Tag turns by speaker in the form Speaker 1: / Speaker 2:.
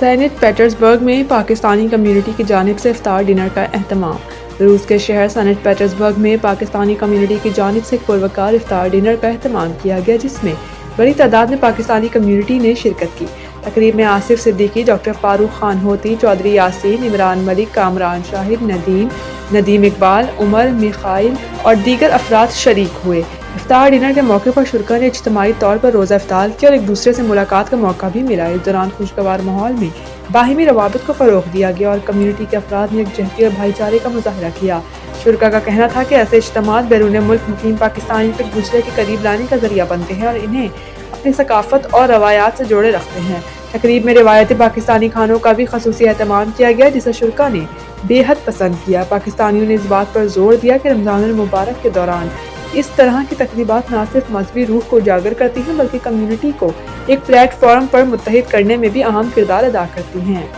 Speaker 1: Saint Petersburg میں Pakistani community کی جانب سے افطار ڈنر کا اہتمام۔ روس کے شہر سینٹ پیٹرزبرگ میں پاکستانی کمیونٹی کی جانب سے ایک پروقار افطار ڈنر کا اہتمام کیا گیا، جس میں بڑی تعداد میں پاکستانی کمیونٹی نے شرکت کی۔ تقریب میں آصف صدیقی، ڈاکٹر فاروق خان ہوتی، چودھری یاسین، عمران ملک، کامران شاہد، ندیم اقبال، عمر میخائیل اور دیگر افراد شریک ہوئے۔ افطار ڈنر کے موقع پر شرکاء نے اجتماعی طور پر روزہ افطار کیا اور ایک دوسرے سے ملاقات کا موقع بھی ملا۔ اس دوران خوشگوار ماحول میں باہمی روابط کو فروغ دیا گیا اور کمیونٹی کے افراد نے یکجہتی اور بھائی چارے کا مظاہرہ کیا۔ شرکاء کا کہنا تھا کہ ایسے اجتماعات بیرون ملک مقیم پاکستانی کو ایک دوسرے کے قریب لانے کا ذریعہ بنتے ہیں اور انہیں اپنی ثقافت اور روایات سے جوڑے رکھتے ہیں۔ تقریب میں روایتی پاکستانی کھانوں کا بھی خصوصی اہتمام کیا گیا، جسے شرکاء نے بے حد پسند کیا۔ پاکستانیوں نے اس بات پر زور دیا کہ رمضان المبارک کے دوران اس طرح کی تقریبات نہ صرف مذہبی روح کو اجاگر کرتی ہیں بلکہ کمیونٹی کو ایک پلیٹ فارم پر متحد کرنے میں بھی اہم کردار ادا کرتی ہیں۔